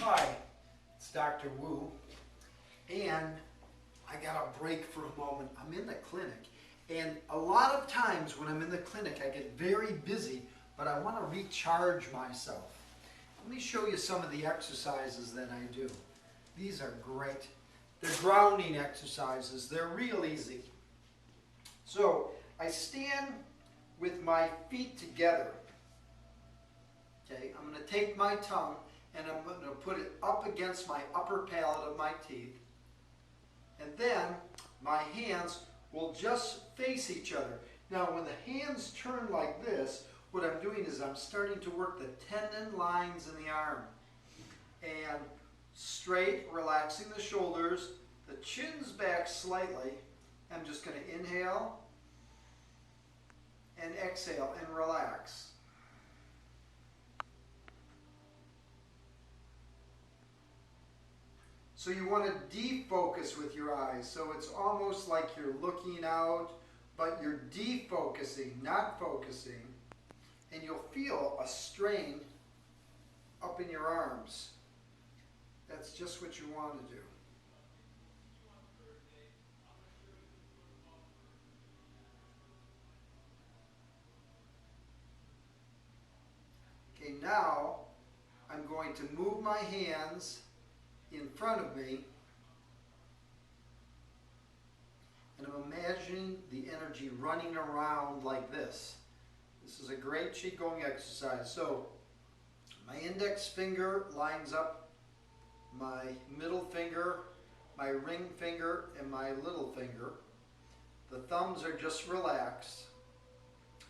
Hi, it's Dr. Wu, and I got a break for a moment. I'm in the clinic, and a lot of times when I'm in the clinic, I get very busy, but I want to recharge myself. Let me show you some of the exercises that I do. These are great. They're grounding exercises. They're real easy. So I stand with my feet together. Okay, I'm going to take my tongue and I'm going to put it up against my upper palate of my teeth. And then my hands will just face each other. Now when the hands turn like this, what I'm doing is I'm starting to work the tendon lines in the arm. And straight, relaxing the shoulders, the chin's back slightly. I'm just going to inhale and exhale and relax. So you want to defocus with your eyes. So it's almost like you're looking out, but you're defocusing, not focusing. And you'll feel a strain up in your arms. That's just what you want to do. Okay, now I'm going to move my hands in front of me, and I'm imagining the energy running around like this. This is a great Qigong exercise. So my index finger lines up my middle finger, my ring finger, and my little finger. The thumbs are just relaxed,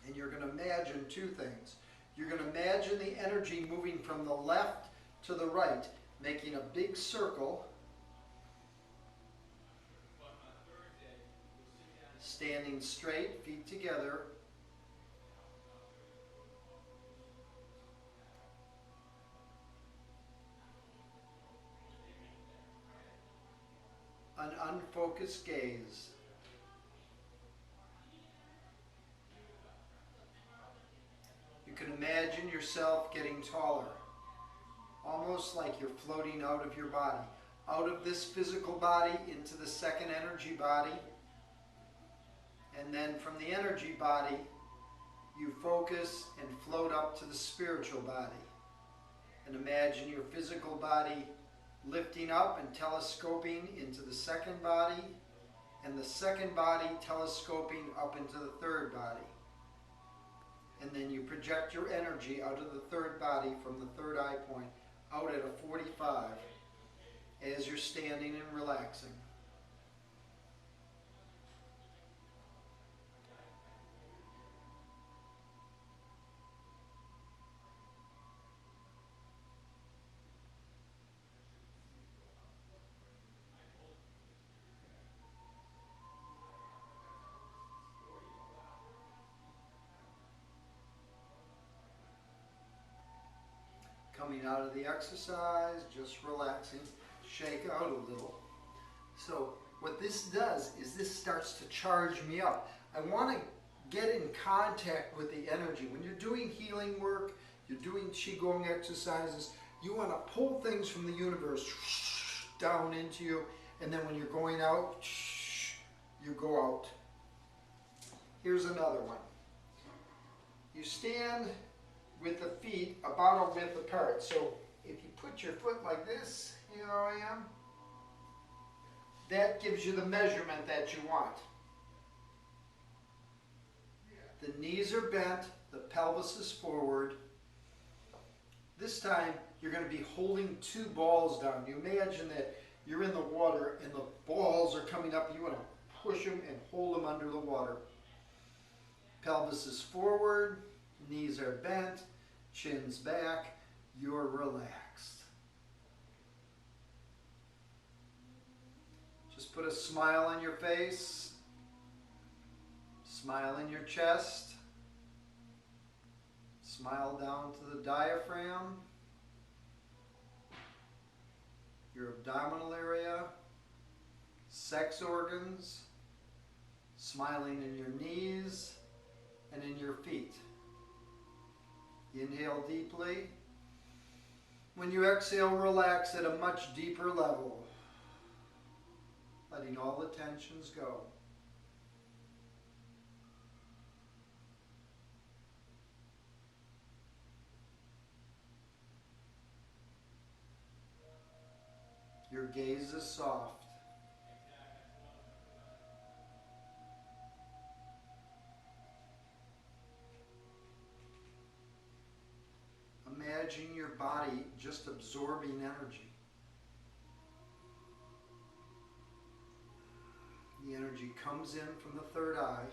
and you're going to imagine two things. You're going to imagine the energy moving from the left to the right, making a big circle, standing straight, feet together. An unfocused gaze. You can imagine yourself getting taller. Almost like you're floating out of your body, out of this physical body into the second energy body, and then from the energy body you focus and float up to the spiritual body. And imagine your physical body lifting up and telescoping into the second body, and the second body telescoping up into the third body. And then you project your energy out of the third body from the third eye point out at a 45 as you're standing and relaxing. Coming out of the exercise, just relaxing, shake out a little. So what this does is this starts to charge me up. I want to get in contact with the energy. When you're doing healing work, you're doing Qigong exercises, you want to pull things from the universe down into you, and then when you're going out, you go out. Here's another one. You stand with the feet about a width apart. So if you put your foot like this, here I am, that gives you the measurement that you want. The knees are bent, the pelvis is forward. This time you're going to be holding two balls down. You imagine that you're in the water and the balls are coming up. You want to push them and hold them under the water. Pelvis is forward, knees are bent, chin's back, you're relaxed. Just put a smile on your face, smile in your chest, smile down to the diaphragm, your abdominal area, sex organs, smiling in your knees and in your feet. Inhale deeply. When you exhale, relax at a much deeper level, letting all the tensions go. Your gaze is soft. Imagine your body just absorbing energy. The energy comes in from the third eye,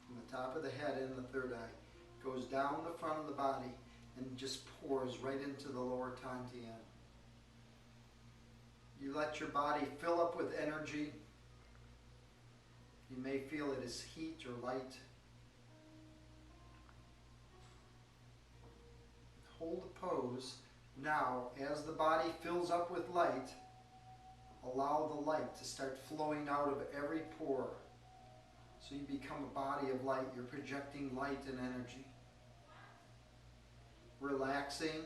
from the top of the head in the third eye, goes down the front of the body, and just pours right into the lower Dantian. You let your body fill up with energy. You may feel it as heat or light. Hold the pose. Now, as the body fills up with light, allow the light to start flowing out of every pore. So you become a body of light. You're projecting light and energy. Relaxing.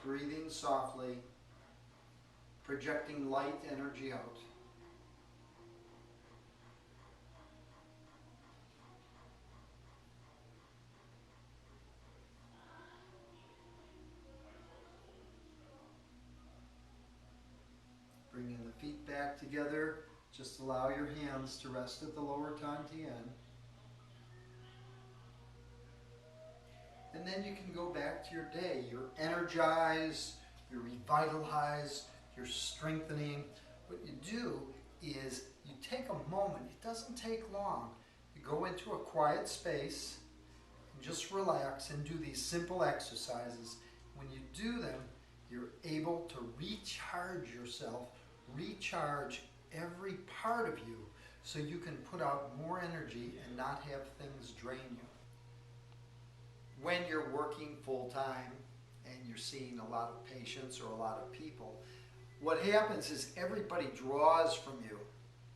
Breathing softly. Projecting light energy out. Bringing the feet back together. Just allow your hands to rest at the lower Dantian. And then you can go back to your day. You're energized, you're revitalized, you're strengthening. What you do is you take a moment. It doesn't take long. You go into a quiet space and just relax and do these simple exercises. When you do them, you're able to recharge yourself, recharge every part of you so you can put out more energy and not have things drain you. When you're working full-time and you're seeing a lot of patients or a lot of people, what happens is everybody draws from you.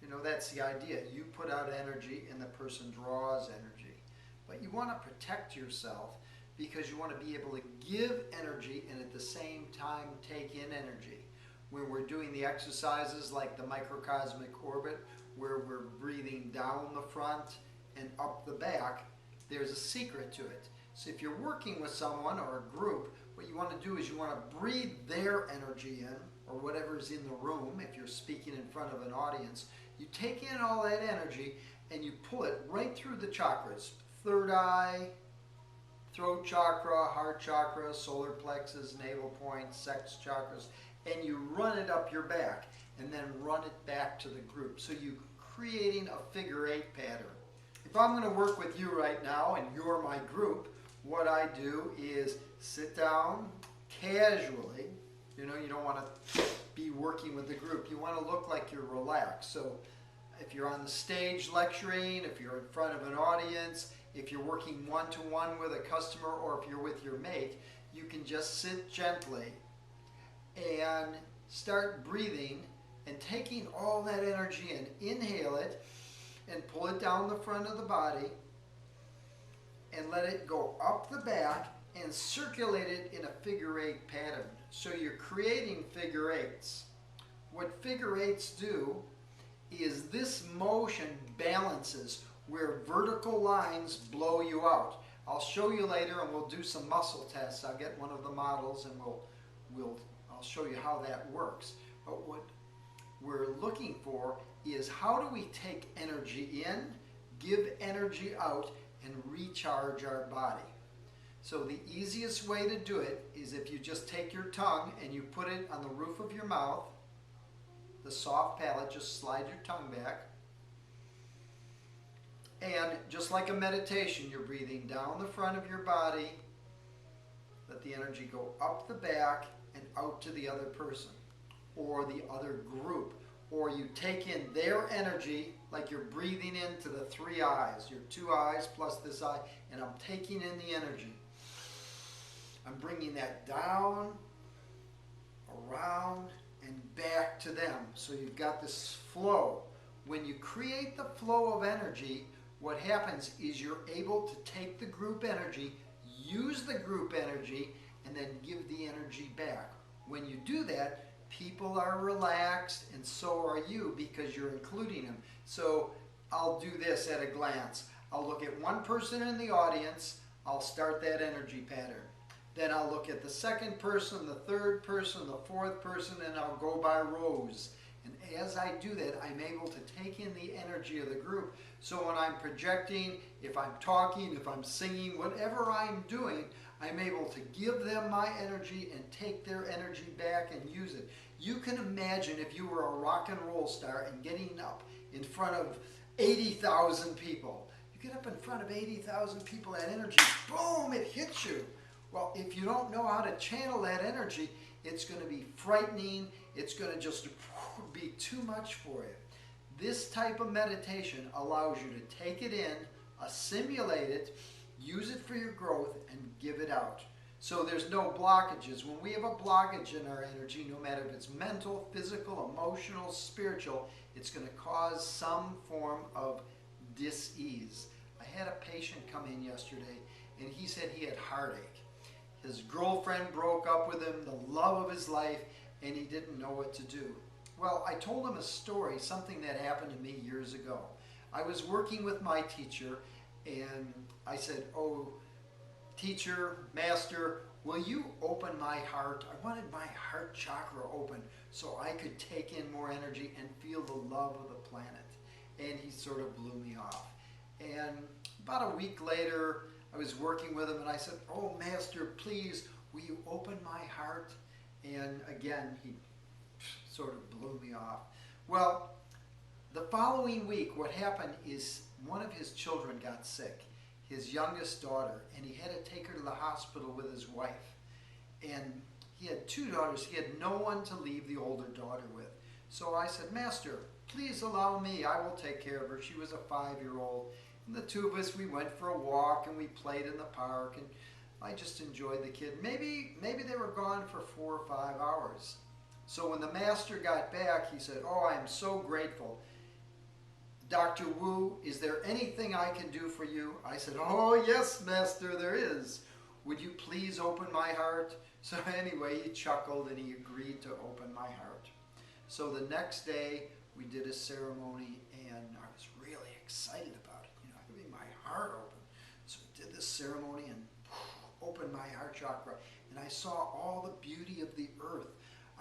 You know, that's the idea. You put out energy and the person draws energy. But you want to protect yourself because you want to be able to give energy and at the same time take in energy. When we're doing the exercises like the microcosmic orbit, where we're breathing down the front and up the back, there's a secret to it. So if you're working with someone or a group, what you want to do is you want to breathe their energy in, or whatever's in the room. If you're speaking in front of an audience, you take in all that energy and you pull it right through the chakras. Third eye, throat chakra, heart chakra, solar plexus, navel point, sex chakras, and you run it up your back and then run it back to the group. So you're creating a figure 8 pattern. If I'm going to work with you right now and you're my group, what I do is sit down casually. You know, you don't want to be working with the group. You want to look like you're relaxed. So if you're on the stage lecturing, if you're in front of an audience, if you're working one-to-one with a customer, or if you're with your mate, you can just sit gently and start breathing and taking all that energy in. Inhale it and pull it down the front of the body and let it go up the back and circulate it in a figure 8 pattern. So you're creating figure 8s. What figure 8s do is this motion balances where vertical lines blow you out. I'll show you later and we'll do some muscle tests. I'll get one of the models and I'll show you how that works. But what we're looking for is how do we take energy in, give energy out, and recharge our body. So the easiest way to do it is if you just take your tongue and you put it on the roof of your mouth, the soft palate, just slide your tongue back. And just like a meditation, you're breathing down the front of your body, let the energy go up the back and out to the other person or the other group. Or you take in their energy like you're breathing into the 3 eyes, your 2 eyes plus this eye, and I'm taking in the energy. I'm bringing that down, around, and back to them. So you've got this flow. When you create the flow of energy, what happens is you're able to take the group energy, use the group energy, and then give the energy back. When you do that, people are relaxed, and so are you, because you're including them. So I'll do this at a glance. I'll look at one person in the audience, I'll start that energy pattern. Then I'll look at the second person, the third person, the fourth person, and I'll go by rows. And as I do that, I'm able to take in the energy of the group. So when I'm projecting, if I'm talking, if I'm singing, whatever I'm doing, I'm able to give them my energy and take their energy back and use it. You can imagine if you were a rock and roll star and getting up in front of 80,000 people. You get up in front of 80,000 people, that energy, boom, it hits you. Well, if you don't know how to channel that energy, it's going to be frightening. It's going to just be too much for you. This type of meditation allows you to take it in, assimilate it, use it for your growth, and give it out. So there's no blockages. When we have a blockage in our energy, no matter if it's mental, physical, emotional, spiritual, it's going to cause some form of dis-ease. I had a patient come in yesterday, and he said he had heartache. His girlfriend broke up with him, the love of his life, and he didn't know what to do. Well, I told him a story, something that happened to me years ago. I was working with my teacher, and I said, "Oh, teacher, master, will you open my heart?" I wanted my heart chakra open so I could take in more energy and feel the love of the planet. And he sort of blew me off. And about a week later, I was working with him and I said, "Oh, master, please, will you open my heart?" And again, he sort of blew me off. Well, the following week, what happened is one of his children got sick, his youngest daughter, and he had to take her to the hospital with his wife. And he had two daughters. He had no one to leave the older daughter with. So I said, "Master, please allow me. I will take care of her." She was a 5-year-old. And the two of us, we went for a walk and we played in the park, and I just enjoyed the kid. Maybe they were gone for 4 or 5 hours. So when the master got back, he said, "Oh, I am so grateful. Dr. Wu, is there anything I can do for you?" I said, "Oh, yes, master, there is. Would you please open my heart?" So anyway, he chuckled and he agreed to open my heart. So the next day, we did a ceremony, and I was really excited about it. You know, having my heart open. So we did this ceremony and opened my heart chakra, and I saw all the beauty of the earth.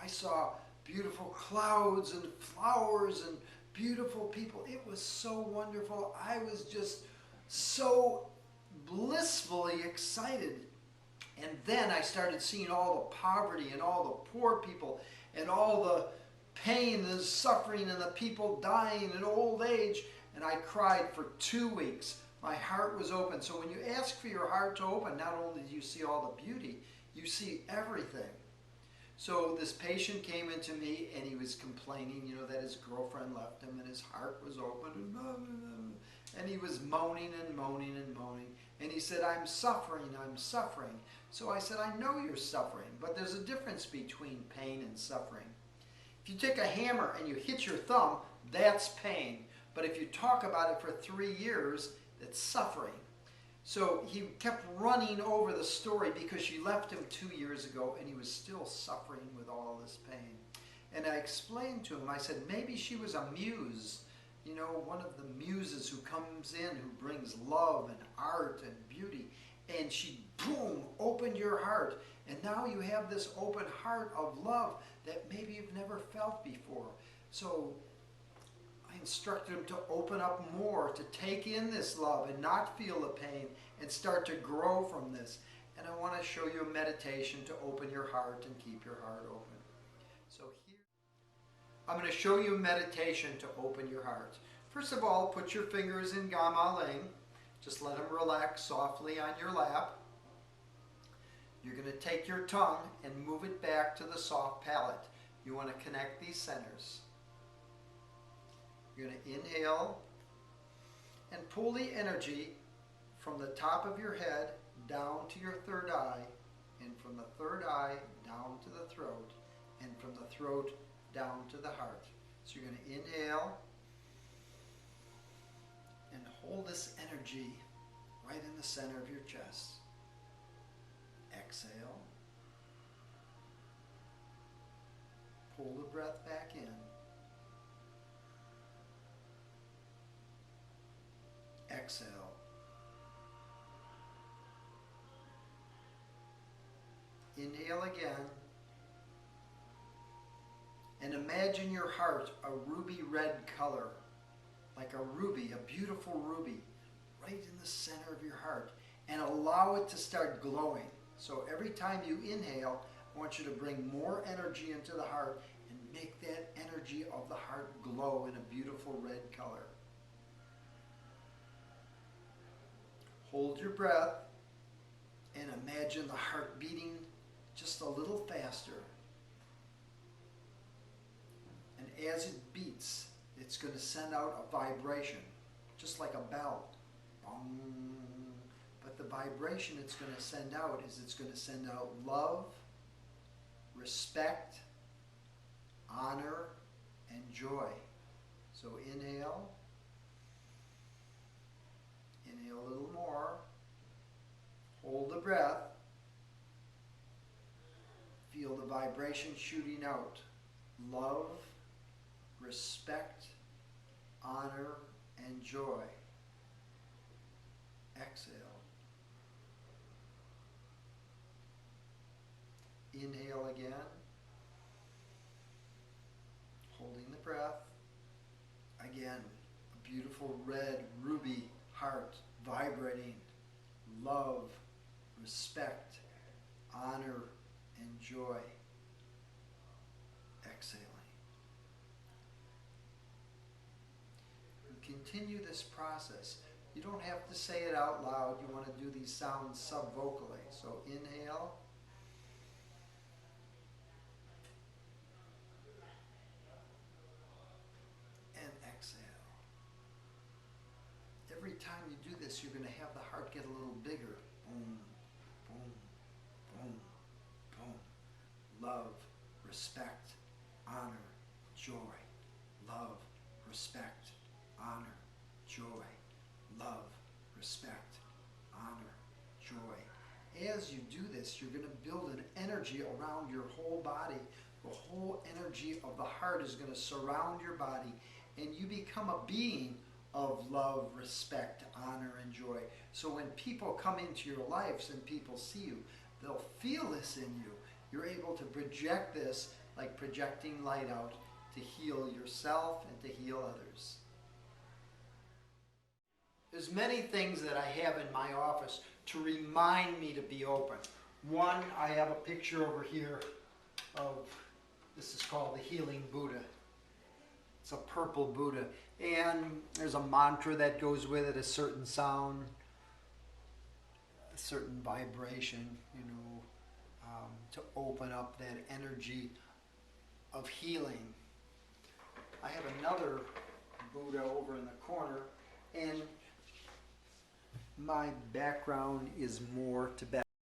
I saw beautiful clouds and flowers and beautiful people. It was so wonderful. I was just so blissfully excited. And then I started seeing all the poverty and all the poor people and all the pain and suffering and the people dying in old age. And I cried for 2 weeks. My heart was open. So when you ask for your heart to open, not only do you see all the beauty, you see everything. So this patient came into me and he was complaining, you know, that his girlfriend left him and his heart was open and blah, blah, blah. And he was moaning and moaning and moaning. And he said, "I'm suffering, I'm suffering." So I said, "I know you're suffering, but there's a difference between pain and suffering. If you take a hammer and you hit your thumb, that's pain. But if you talk about it for 3 years, that's suffering." So he kept running over the story because she left him 2 years ago and he was still suffering with all this pain. And I explained to him, I said, maybe she was a muse, you know, one of the muses who comes in, who brings love and art and beauty. And she, boom, opened your heart. And now you have this open heart of love that maybe you've never felt before. So I instructed him to open up more, to take in this love and not feel the pain and start to grow from this. And I want to show you a meditation to open your heart and keep your heart open. So here, I'm going to show you a meditation to open your heart. First of all, put your fingers in Gama Ling. Just let them relax softly on your lap. You're going to take your tongue and move it back to the soft palate. You want to connect these centers. You're going to inhale and pull the energy from the top of your head down to your third eye, and from the third eye down to the throat, and from the throat down to the heart. So you're going to inhale and hold this energy right in the center of your chest. Exhale. Pull the breath back in. Exhale. Inhale again. And imagine your heart a ruby red color, like a ruby, a beautiful ruby, right in the center of your heart. And allow it to start glowing. So every time you inhale, I want you to bring more energy into the heart and make that energy of the heart glow in a beautiful red color. Hold your breath and imagine the heart beating just a little faster. And as it beats, it's going to send out a vibration, just like a bell. Bong. But the vibration it's going to send out is it's going to send out love, respect, honor, and joy. So inhale. Inhale a little more. Hold the breath. Feel the vibration shooting out. Love, respect, honor, and joy. Exhale. Inhale again. Holding the breath. Again, a beautiful red ruby heart vibrating. Love, respect, honor, and joy. Exhaling. And continue this process. You don't have to say it out loud. You want to do these sounds subvocally. So inhale. And exhale. Every time you do this, you're going to have the heart get a little bigger. Boom, boom, boom, boom. Love, respect, honor, joy. Love, respect, honor, joy. Love, respect, honor, joy. As you do this, you're going to build an energy around your whole body. The whole energy of the heart is going to surround your body, and you become a being of love, respect, honor, and joy. So when people come into your lives and people see you, they'll feel this in you. You're able to project this like projecting light out to heal yourself and to heal others. There's many things that I have in my office to remind me to be open. One, I have a picture over here of, this is called the Healing Buddha. It's a purple Buddha. And there's a mantra that goes with it, a certain sound, a certain vibration, to open up that energy of healing. I have another Buddha over in the corner, and my background is more Tibetan.